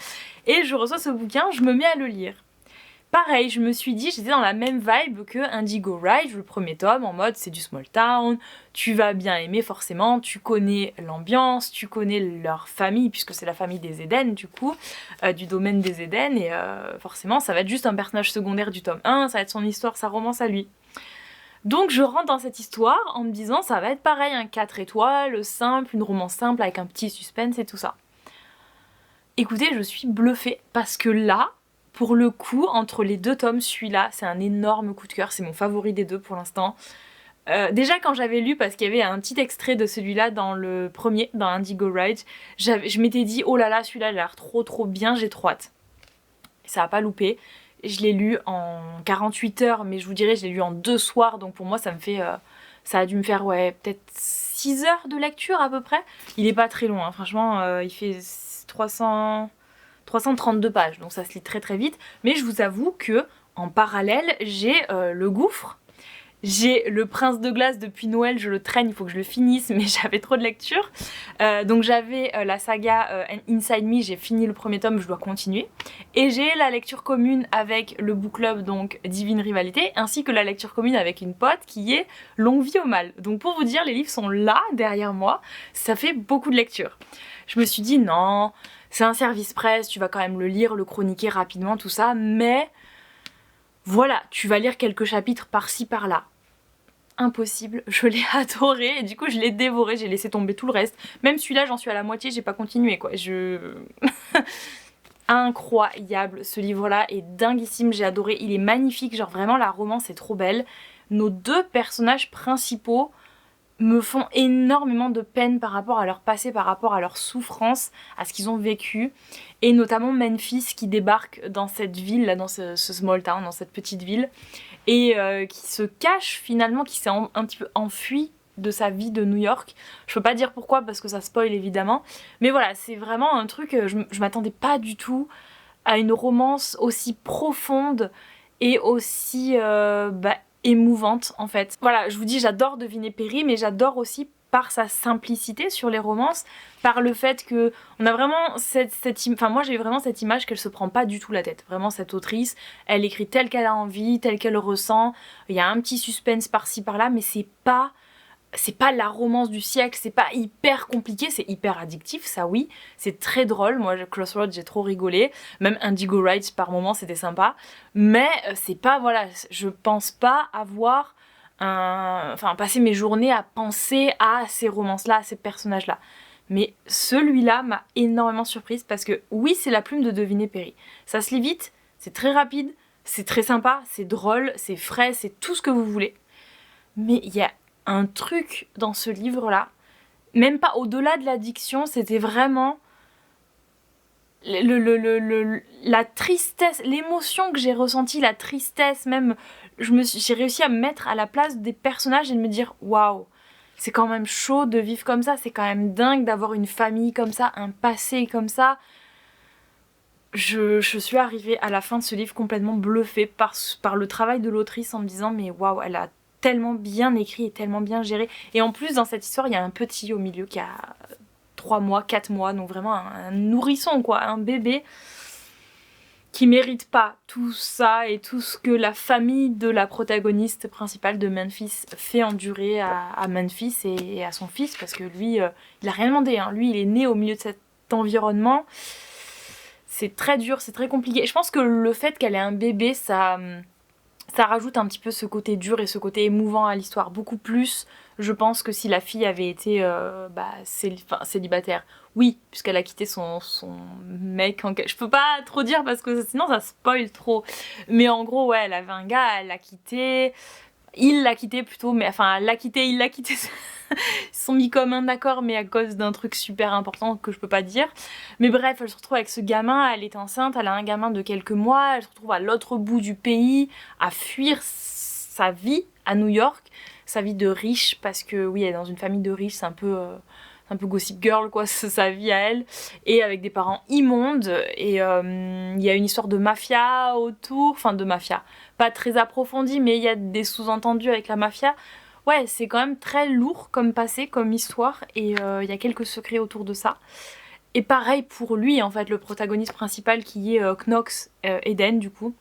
Et je reçois ce bouquin, je me mets à le lire. pareil, je me suis dit, j'étais dans la même vibe que Indigo Ride, le premier tome, en mode c'est du small town, tu vas bien aimer forcément, tu connais l'ambiance, tu connais leur famille, puisque c'est la famille des Eden du coup, du domaine des Eden, et forcément ça va être juste un personnage secondaire du tome 1, ça va être son histoire, sa romance à lui. Donc je rentre dans cette histoire en me disant ça va être pareil, un 4 étoiles, simple, une romance simple avec un petit suspense et tout ça. Écoutez, je suis bluffée parce que là, pour le coup, entre les deux tomes, celui-là, c'est un énorme coup de cœur, c'est mon favori des deux pour l'instant. Déjà quand j'avais lu, parce qu'il y avait un petit extrait de celui-là dans le premier, dans Indigo Ride, je m'étais dit oh là là, celui-là il a l'air trop bien, j'ai trop hâte. Ça a pas loupé. Je l'ai lu en 48 heures, mais je vous dirais je l'ai lu en 2 soirs, donc pour moi ça me fait... ça a dû me faire ouais, peut-être 6 heures de lecture à peu près. Il est pas très long, hein. Franchement, il fait 332 pages, donc ça se lit très vite. Mais je vous avoue que en parallèle, j'ai le gouffre. J'ai le Prince de glace depuis Noël, je le traîne, il faut que je le finisse, mais j'avais trop de lecture. Donc j'avais la saga Inside Me, j'ai fini le premier tome, je dois continuer. Et j'ai la lecture commune avec le book club, donc Divine Rivalité, ainsi que la lecture commune avec une pote qui est Longue Vie au Mal. Donc pour vous dire, les livres sont là, derrière moi, ça fait beaucoup de lecture. Je me suis dit non, c'est un service presse, tu vas quand même le lire, le chroniquer rapidement, tout ça, mais voilà, tu vas lire quelques chapitres par-ci, par-là. Impossible, je l'ai adoré et du coup je l'ai dévoré, j'ai laissé tomber tout le reste. Même celui-là j'en suis à la moitié, j'ai pas continué quoi. Incroyable, ce livre-là est dinguissime, j'ai adoré, il est magnifique, genre vraiment la romance est trop belle. Nos deux personnages principaux me font énormément de peine par rapport à leur passé, par rapport à leur souffrance, à ce qu'ils ont vécu. Et notamment Memphis qui débarque dans cette ville, là, dans ce small town, dans cette petite ville, et qui se cache finalement, qui s'est un petit peu enfui de sa vie de New York. Je peux pas dire pourquoi parce que ça spoil évidemment, mais voilà, c'est vraiment un truc, je m'attendais pas du tout à une romance aussi profonde et aussi émouvante en fait. Voilà, je vous dis, j'adore deviner Perry, mais j'adore aussi par sa simplicité sur les romances, par le fait que on a vraiment enfin moi j'ai vraiment cette image qu'elle se prend pas du tout la tête. Vraiment cette autrice, elle écrit telle qu'elle a envie, telle qu'elle ressent. Il y a un petit suspense par-ci par-là, mais c'est pas la romance du siècle, c'est pas hyper compliqué, c'est hyper addictif, ça oui, c'est très drôle, moi Crossroads j'ai trop rigolé, même Indigo Rides par moments c'était sympa, mais c'est pas, voilà, je pense pas avoir passer mes journées à penser à ces romances-là, à ces personnages-là. Mais celui-là m'a énormément surprise parce que oui, c'est la plume de Deviner Perry. Ça se lit vite, c'est très rapide, c'est très sympa, c'est drôle, c'est frais, c'est tout ce que vous voulez. Mais il y a un truc dans ce livre-là, même pas au-delà de l'addiction, c'était vraiment la tristesse, l'émotion que j'ai ressentie, la tristesse, même j'ai réussi à me mettre à la place des personnages et de me dire waouh, c'est quand même chaud de vivre comme ça, c'est quand même dingue d'avoir une famille comme ça, un passé comme ça. Je suis arrivée à la fin de ce livre complètement bluffée par le travail de l'autrice en me disant mais waouh, elle a tellement bien écrit et tellement bien géré. Et en plus dans cette histoire il y a un petit au milieu qui a 3 mois, 4 mois, donc vraiment un nourrisson quoi, un bébé qui mérite pas tout ça et tout ce que la famille de la protagoniste principale de Memphis fait endurer à Memphis et à son fils, parce que lui, il a rien demandé, hein. Lui il est né au milieu de cet environnement, c'est très dur, c'est très compliqué. Je pense que le fait qu'elle ait un bébé, ça rajoute un petit peu ce côté dur et ce côté émouvant à l'histoire, beaucoup plus, je pense, que si la fille avait été célibataire. Oui, puisqu'elle a quitté son mec. Je peux pas trop dire parce que sinon ça spoil trop. Mais en gros, ouais, elle avait un gars, elle l'a quitté. Il l'a quitté plutôt, mais enfin, elle l'a quitté, il l'a quitté. Ils se sont mis comme un accord, mais à cause d'un truc super important que je peux pas dire. Mais bref, elle se retrouve avec ce gamin, elle est enceinte, elle a un gamin de quelques mois, elle se retrouve à l'autre bout du pays, à fuir sa vie à New York, sa vie de riche, parce que oui, elle est dans une famille de riches, c'est un peu Gossip Girl quoi, c'est sa vie à elle, et avec des parents immondes, et il y a une histoire de mafia autour, enfin de mafia, pas très approfondie, mais il y a des sous-entendus avec la mafia. Ouais, c'est quand même très lourd comme passé, comme histoire, et il y a quelques secrets autour de ça. Et pareil pour lui, en fait, le protagoniste principal qui est Knox Eden, du coup,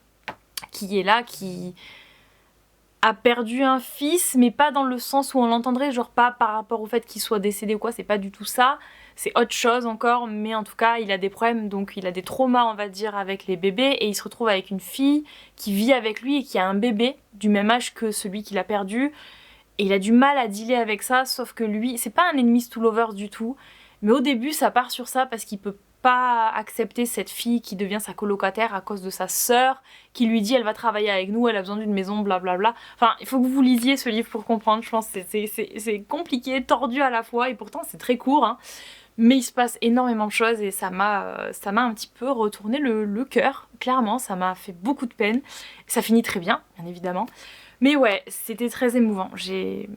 qui est là, qui a perdu un fils, mais pas dans le sens où on l'entendrait, genre pas par rapport au fait qu'il soit décédé ou quoi, c'est pas du tout ça, c'est autre chose encore, mais en tout cas il a des problèmes, donc il a des traumas on va dire avec les bébés, et il se retrouve avec une fille qui vit avec lui et qui a un bébé du même âge que celui qu'il a perdu, et il a du mal à dealer avec ça, sauf que lui, c'est pas un enemies to lovers du tout, mais au début ça part sur ça parce qu'il peut pas accepter cette fille qui devient sa colocataire à cause de sa sœur, qui lui dit elle va travailler avec nous, elle a besoin d'une maison, blablabla. Enfin, il faut que vous lisiez ce livre pour comprendre, je pense que c'est compliqué, tordu à la fois, et pourtant c'est très court, hein. Mais il se passe énormément de choses et ça m'a un petit peu retourné le cœur, clairement, ça m'a fait beaucoup de peine. Ça finit très bien, bien évidemment. Mais ouais, c'était très émouvant, j'ai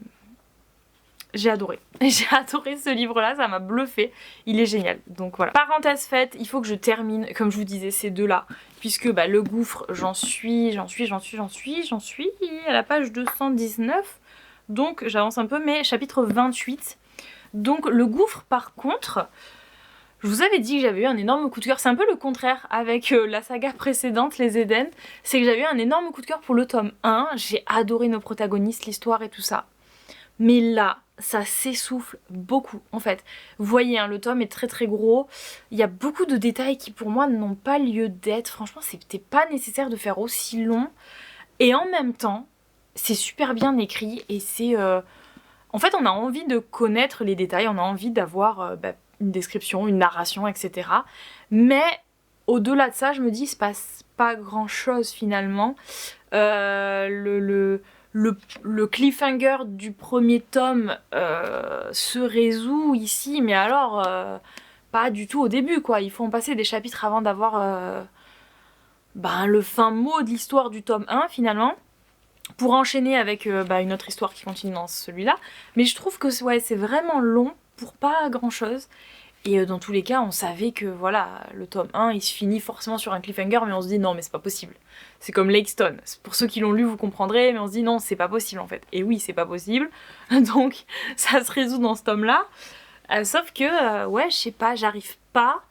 adoré. J'ai adoré ce livre-là, ça m'a bluffé. Il est génial. Donc voilà. Parenthèse faite, il faut que je termine, comme je vous disais, ces deux-là. Puisque bah, le gouffre, j'en suis à la page 219. Donc j'avance un peu, mais chapitre 28. Donc le gouffre, par contre, je vous avais dit que j'avais eu un énorme coup de cœur. C'est un peu le contraire avec la saga précédente, les Éden. C'est que j'avais eu un énorme coup de cœur pour le tome 1. J'ai adoré nos protagonistes, l'histoire et tout ça. Mais là, ça s'essouffle beaucoup en fait. Vous voyez, hein, le tome est très très gros. Il y a beaucoup de détails qui pour moi n'ont pas lieu d'être. Franchement, c'était pas nécessaire de faire aussi long. Et en même temps, c'est super bien écrit et c'est... En fait, on a envie de connaître les détails, on a envie d'avoir une description, une narration, etc. Mais au-delà de ça, je me dis, il se passe pas grand-chose finalement. Le cliffhanger du premier tome se résout ici, mais alors pas du tout au début quoi. Il faut en passer des chapitres avant d'avoir le fin mot de l'histoire du tome 1 finalement, pour enchaîner avec une autre histoire qui continue dans celui-là. Mais je trouve que ouais, c'est vraiment long pour pas grand chose. Et dans tous les cas, on savait que voilà, le tome 1, il se finit forcément sur un cliffhanger, mais on se dit non, mais c'est pas possible. C'est comme Lake Stone. Pour ceux qui l'ont lu, vous comprendrez, mais on se dit non, c'est pas possible en fait. Et oui, c'est pas possible. Donc, ça se résout dans ce tome-là. Sauf que, ouais, je sais pas, j'arrive pas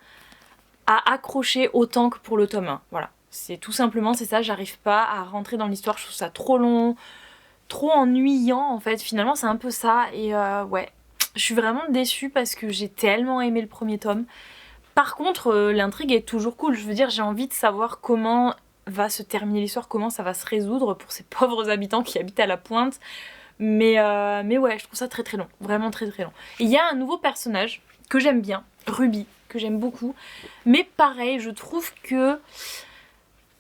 à accrocher autant que pour le tome 1. Voilà. C'est tout simplement, c'est ça, j'arrive pas à rentrer dans l'histoire, je trouve ça trop long, trop ennuyant en fait. Finalement, c'est un peu ça. Et ouais. Je suis vraiment déçue parce que j'ai tellement aimé le premier tome. Par contre, l'intrigue est toujours cool. Je veux dire, j'ai envie de savoir comment va se terminer l'histoire, comment ça va se résoudre pour ces pauvres habitants qui habitent à la pointe. Mais ouais, je trouve ça très très long. Vraiment très très long. Et il y a un nouveau personnage que j'aime bien, Ruby, que j'aime beaucoup. Mais pareil, je trouve que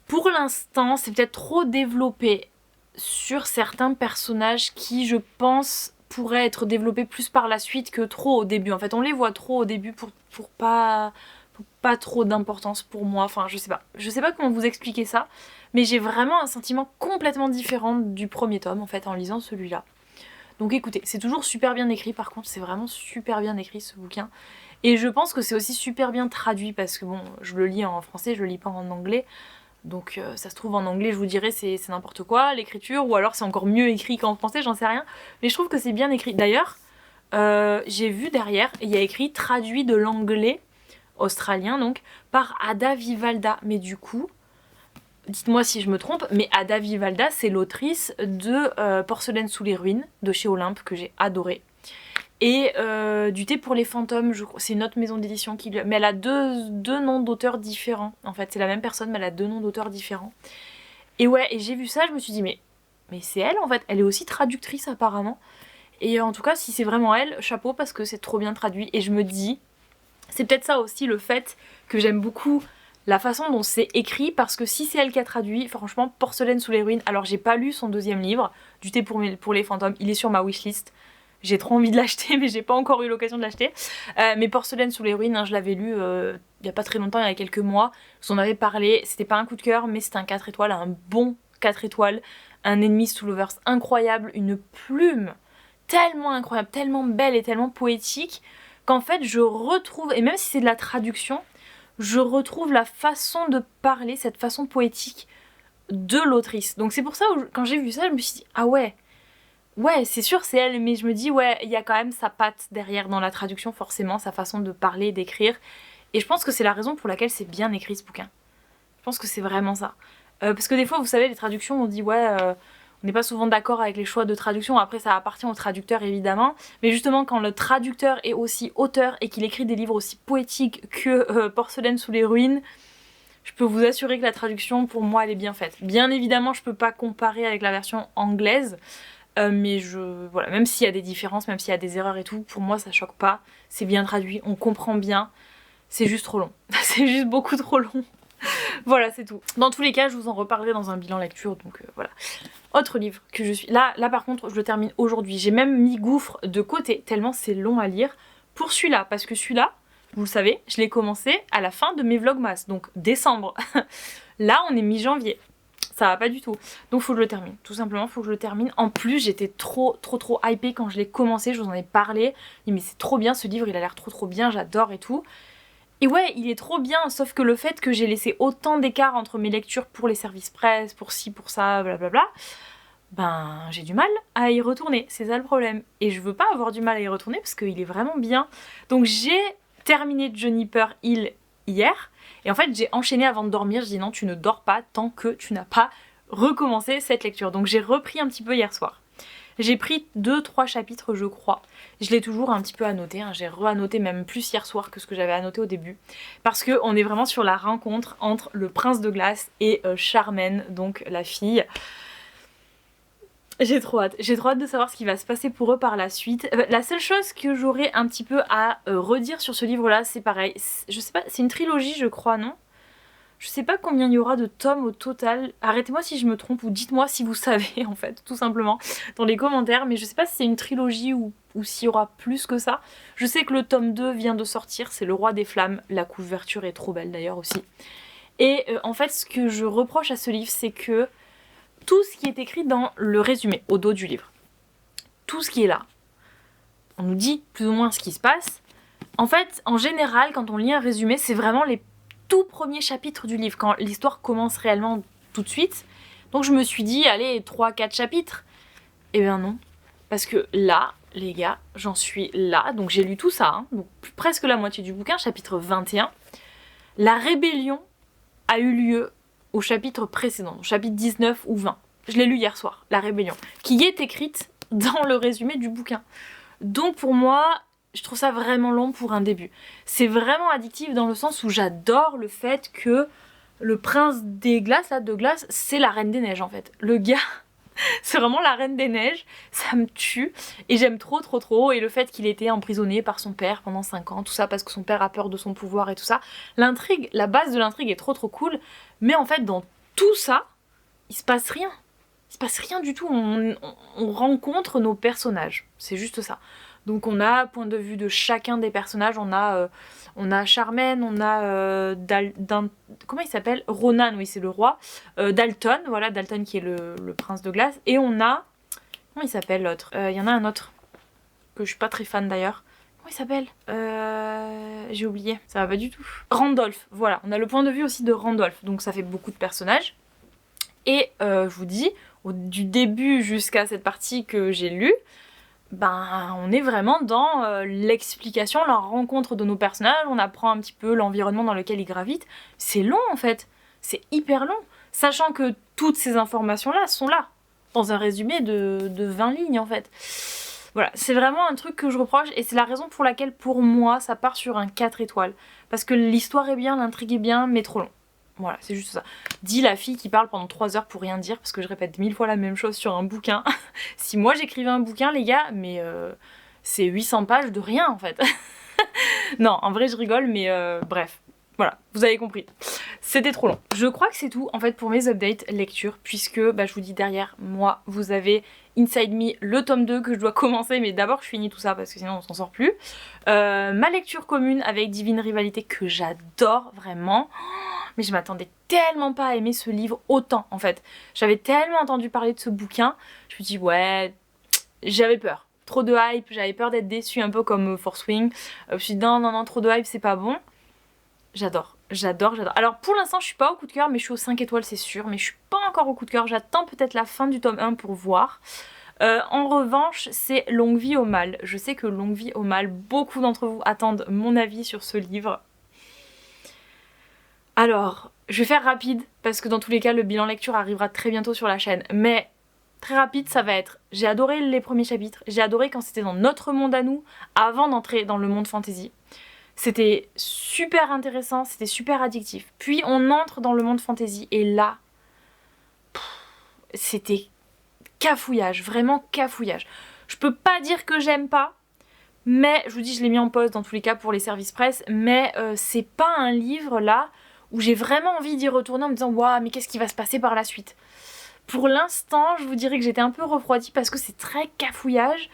pour l'instant, c'est peut-être trop développé sur certains personnages qui, je pense, pourraient être développés plus par la suite que trop au début. En fait, on les voit trop au début pour pas trop d'importance pour moi. Enfin, je sais pas. Je sais pas comment vous expliquer ça, mais j'ai vraiment un sentiment complètement différent du premier tome, en fait, en lisant celui-là. Donc écoutez, c'est toujours super bien écrit, par contre, c'est vraiment super bien écrit ce bouquin. Et je pense que c'est aussi super bien traduit, parce que bon, je le lis en français, je le lis pas en anglais. Donc ça se trouve en anglais, je vous dirais c'est n'importe quoi l'écriture, ou alors c'est encore mieux écrit qu'en français, j'en sais rien. Mais je trouve que c'est bien écrit. D'ailleurs, j'ai vu derrière, il y a écrit traduit de l'anglais australien donc par Ada Vivalda. Mais du coup, dites-moi si je me trompe, mais Ada Vivalda c'est l'autrice de Porcelaine sous les ruines de chez Olympe que j'ai adoré. Et du thé pour les fantômes, c'est une autre maison d'édition qui... Mais elle a deux noms d'auteurs différents. En fait, c'est la même personne, mais elle a deux noms d'auteurs différents. Et ouais, et j'ai vu ça, je me suis dit, mais c'est elle en fait. Elle est aussi traductrice apparemment. Et en tout cas, si c'est vraiment elle, chapeau, parce que c'est trop bien traduit. Et je me dis, c'est peut-être ça aussi le fait que j'aime beaucoup la façon dont c'est écrit, parce que si c'est elle qui a traduit, franchement, Porcelaine sous les ruines... Alors j'ai pas lu son deuxième livre, du thé pour les fantômes, il est sur ma wishlist. J'ai trop envie de l'acheter, mais j'ai pas encore eu l'occasion de l'acheter. Mais Porcelaine sous les ruines, hein, je l'avais lu il y a pas très longtemps, il y a quelques mois. Je vous en avais parlé, c'était pas un coup de cœur, mais c'était un 4 étoiles, un bon 4 étoiles. Un enemies to lovers incroyable, une plume tellement incroyable, tellement belle et tellement poétique, qu'en fait je retrouve, et même si c'est de la traduction, je retrouve la façon de parler, cette façon poétique de l'autrice. Donc c'est pour ça, quand j'ai vu ça, je me suis dit, ah ouais, c'est sûr c'est elle, mais je me dis ouais, il y a quand même sa patte derrière dans la traduction forcément, sa façon de parler, d'écrire. Et je pense que c'est la raison pour laquelle c'est bien écrit ce bouquin. Je pense que c'est vraiment ça. Parce que des fois, vous savez, les traductions, on dit ouais, on n'est pas souvent d'accord avec les choix de traduction. Après, ça appartient au traducteur évidemment. Mais justement, quand le traducteur est aussi auteur et qu'il écrit des livres aussi poétiques que Porcelaine sous les ruines, je peux vous assurer que la traduction, pour moi, elle est bien faite. Bien évidemment, je peux pas comparer avec la version anglaise. Mais voilà, même s'il y a des différences, même s'il y a des erreurs et tout, pour moi, ça choque pas. C'est bien traduit, on comprend bien. C'est juste trop long. C'est juste beaucoup trop long. Voilà, c'est tout. Dans tous les cas, je vous en reparlerai dans un bilan lecture, donc voilà. Autre livre que je suis... Là par contre, je le termine aujourd'hui. J'ai même mis Gouffre de côté, tellement c'est long à lire. Pour celui-là, parce que celui-là, vous le savez, je l'ai commencé à la fin de mes vlogmas, donc décembre. Là, on est mi-janvier. Ça va pas du tout. Donc faut que je le termine. Tout simplement, faut que je le termine. En plus, j'étais trop hypée quand je l'ai commencé. Je vous en ai parlé. Mais c'est trop bien ce livre, il a l'air trop bien, j'adore et tout. Et ouais, il est trop bien, sauf que le fait que j'ai laissé autant d'écart entre mes lectures pour les services presse, pour ci, pour ça, blablabla, ben j'ai du mal à y retourner, c'est ça le problème. Et je veux pas avoir du mal à y retourner parce qu'il est vraiment bien. Donc j'ai terminé Juniper Hill hier, et en fait j'ai enchaîné avant de dormir, je dis non, tu ne dors pas tant que tu n'as pas recommencé cette lecture. Donc j'ai repris un petit peu hier soir. J'ai pris 2-3 chapitres je crois. Je l'ai toujours un petit peu annoté, hein. J'ai re-annoté même plus hier soir que ce que j'avais annoté au début. Parce qu'on est vraiment sur la rencontre entre le prince de glace et Charmaine, donc la fille. J'ai trop hâte de savoir ce qui va se passer pour eux par la suite. La seule chose que j'aurais un petit peu à redire sur ce livre là, c'est pareil. Je sais pas, c'est une trilogie je crois, non ? Je sais pas combien il y aura de tomes au total. Arrêtez-moi si je me trompe ou dites-moi si vous savez en fait, tout simplement, dans les commentaires. Mais je sais pas si c'est une trilogie ou s'il y aura plus que ça. Je sais que le tome 2 vient de sortir, c'est Le Roi des Flammes. La couverture est trop belle d'ailleurs aussi. Et en fait, ce que je reproche à ce livre, c'est que tout ce qui est écrit dans le résumé, au dos du livre, tout ce qui est là, on nous dit plus ou moins ce qui se passe. En fait, en général, quand on lit un résumé, c'est vraiment les tout premier chapitre du livre, quand l'histoire commence réellement tout de suite. Donc je me suis dit, allez, 3-4 chapitres. Eh bien non. Parce que là, les gars, j'en suis là. Donc j'ai lu tout ça, hein, donc presque la moitié du bouquin, chapitre 21. La rébellion a eu lieu au chapitre précédent, au chapitre 19 ou 20. Je l'ai lu hier soir, la rébellion, qui est écrite dans le résumé du bouquin. Donc pour moi... je trouve ça vraiment long pour un début. C'est vraiment addictif dans le sens où j'adore le fait que le prince des glaces, là, de glace, c'est la reine des neiges en fait. Le gars, c'est vraiment la reine des neiges, ça me tue. Et j'aime trop. Et le fait qu'il ait été emprisonné par son père pendant 5 ans, tout ça parce que son père a peur de son pouvoir et tout ça. L'intrigue, la base de l'intrigue est trop cool. Mais en fait, dans tout ça, il se passe rien. Il se passe rien du tout. On rencontre nos personnages. C'est juste ça. Donc on a point de vue de chacun des personnages, on a Charmaine, on a comment il s'appelle, Ronan, oui c'est le roi, Dalton, voilà Dalton qui est le prince de glace, et on a, comment il s'appelle l'autre, il y en a un autre que je suis pas très fan d'ailleurs, comment il s'appelle, j'ai oublié, ça va pas du tout, Randolph, voilà, on a le point de vue aussi de Randolph, donc ça fait beaucoup de personnages, et je vous dis, du début jusqu'à cette partie que j'ai lue, ben, on est vraiment dans l'explication, la rencontre de nos personnages, on apprend un petit peu l'environnement dans lequel ils gravitent. C'est long en fait, c'est hyper long, sachant que toutes ces informations-là sont là, dans un résumé de 20 lignes en fait. Voilà, c'est vraiment un truc que je reproche et c'est la raison pour laquelle pour moi ça part sur un 4 étoiles. Parce que l'histoire est bien, l'intrigue est bien, mais trop long. Voilà, c'est juste ça. Dit la fille qui parle pendant 3 heures pour rien dire, parce que je répète 1000 fois la même chose sur un bouquin. Si moi j'écrivais un bouquin, les gars, mais c'est 800 pages de rien en fait. Non, en vrai je rigole, mais bref. Voilà, vous avez compris. C'était trop long. Je crois que c'est tout en fait pour mes updates lecture, puisque bah, je vous dis derrière moi, vous avez Inside Me, le tome 2 que je dois commencer, mais d'abord je finis tout ça parce que sinon on s'en sort plus. Ma lecture commune avec Divine Rivalité que j'adore vraiment. Mais je m'attendais tellement pas à aimer ce livre autant en fait. J'avais tellement entendu parler de ce bouquin, je me dis ouais, j'avais peur. Trop de hype, j'avais peur d'être déçue un peu comme Force Wing. Je me suis dit non, trop de hype c'est pas bon. J'adore. Alors pour l'instant je suis pas au coup de cœur mais je suis aux 5 étoiles c'est sûr. Mais je suis pas encore au coup de cœur, j'attends peut-être la fin du tome 1 pour voir. En revanche c'est Longue Vie au Mal. Je sais que Longue Vie au Mal, beaucoup d'entre vous attendent mon avis sur ce livre. Alors, je vais faire rapide parce que dans tous les cas le bilan lecture arrivera très bientôt sur la chaîne, mais très rapide ça va être, j'ai adoré les premiers chapitres, j'ai adoré quand c'était dans notre monde à nous, avant d'entrer dans le monde fantasy. C'était super intéressant, c'était super addictif. Puis on entre dans le monde fantasy et là, c'était cafouillage, vraiment cafouillage. Je peux pas dire que j'aime pas, mais je vous dis, je l'ai mis en pause dans tous les cas pour les services presse, mais c'est pas un livre là où j'ai vraiment envie d'y retourner en me disant waouh, mais qu'est-ce qui va se passer par la suite. Pour l'instant, je vous dirais que j'étais un peu refroidie parce que c'est très cafouillage.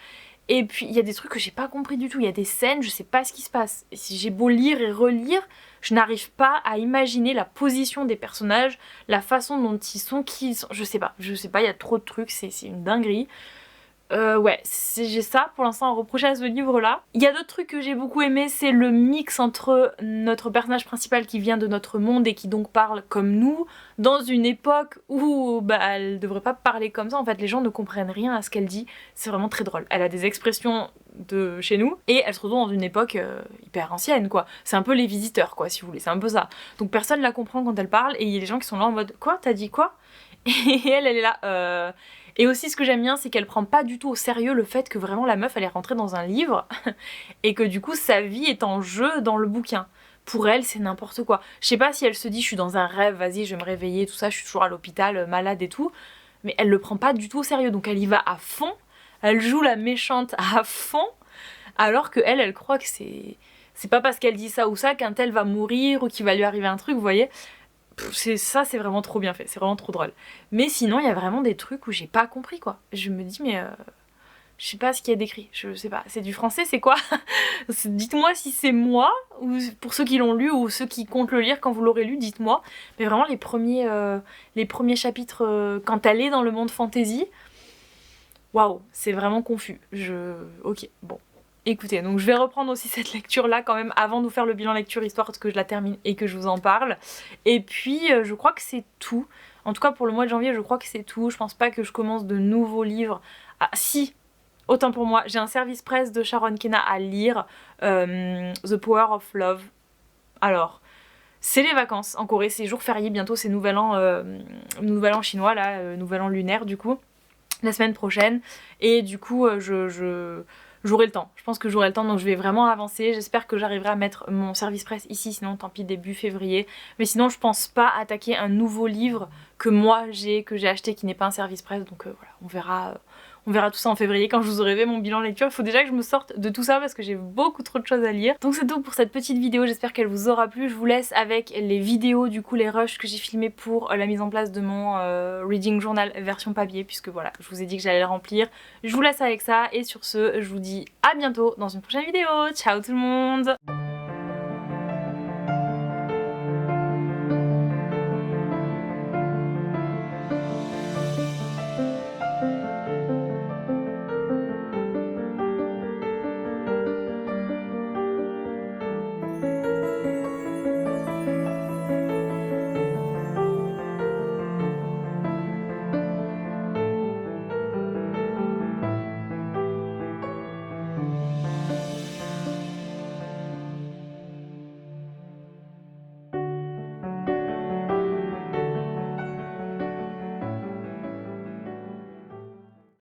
Et puis il y a des trucs que j'ai pas compris du tout, il y a des scènes, je sais pas ce qui se passe. Et si j'ai beau lire et relire, je n'arrive pas à imaginer la position des personnages, la façon dont ils sont, qui ils sont, je sais pas, il y a trop de trucs, c'est une dinguerie. Ouais, j'ai ça pour l'instant à reprocher à ce livre-là. Il y a d'autres trucs que j'ai beaucoup aimé, c'est le mix entre notre personnage principal qui vient de notre monde et qui donc parle comme nous, dans une époque où elle devrait pas parler comme ça, en fait les gens ne comprennent rien à ce qu'elle dit, c'est vraiment très drôle. Elle a des expressions de chez nous et elle se retrouve dans une époque hyper ancienne quoi. C'est un peu les visiteurs quoi si vous voulez, c'est un peu ça. Donc personne la comprend quand elle parle et il y a des gens qui sont là en mode quoi, t'as dit quoi? Et elle est là Et aussi ce que j'aime bien c'est qu'elle prend pas du tout au sérieux le fait que vraiment la meuf elle est rentrée dans un livre et que du coup sa vie est en jeu dans le bouquin. Pour elle c'est n'importe quoi. Je sais pas si elle se dit je suis dans un rêve, vas-y je vais me réveiller, tout ça, je suis toujours à l'hôpital, malade et tout. Mais elle le prend pas du tout au sérieux, donc elle y va à fond, elle joue la méchante à fond, alors que elle croit que c'est pas parce qu'elle dit ça ou ça qu'un tel va mourir ou qu'il va lui arriver un truc, vous voyez. C'est vraiment trop bien fait, c'est vraiment trop drôle. Mais sinon, il y a vraiment des trucs où j'ai pas compris quoi. Je me dis, mais je sais pas ce qu'il y a décrit, je sais pas. C'est du français, c'est quoi? Dites-moi si c'est moi, ou pour ceux qui l'ont lu, ou ceux qui comptent le lire quand vous l'aurez lu, dites-moi. Mais vraiment, les premiers chapitres, quand elle est dans le monde fantasy, waouh, c'est vraiment confus. Ok, bon. Écoutez, donc je vais reprendre aussi cette lecture là quand même avant de vous faire le bilan lecture histoire que je la termine et que je vous en parle. Et puis je crois que c'est tout. En tout cas pour le mois de janvier je crois que c'est tout. Je pense pas que je commence de nouveaux livres. Ah si, autant pour moi, j'ai un service presse de Sharon Kenna à lire, The Power of Love. Alors, c'est les vacances en Corée, c'est jour férié bientôt, c'est nouvel an chinois là, nouvel an lunaire du coup, la semaine prochaine. Et du coup j'aurai le temps, je pense que j'aurai le temps donc je vais vraiment avancer, j'espère que j'arriverai à mettre mon service presse ici, sinon tant pis début février, mais sinon je pense pas attaquer un nouveau livre que moi que j'ai acheté qui n'est pas un service presse, donc voilà, on verra tout ça en février quand je vous aurai fait mon bilan lecture. Il faut déjà que je me sorte de tout ça parce que j'ai beaucoup trop de choses à lire. Donc c'est tout pour cette petite vidéo, j'espère qu'elle vous aura plu. Je vous laisse avec les vidéos, du coup les rushs que j'ai filmés pour la mise en place de mon reading journal version papier, puisque voilà, je vous ai dit que j'allais le remplir. Je vous laisse avec ça et sur ce, je vous dis à bientôt dans une prochaine vidéo. Ciao tout le monde!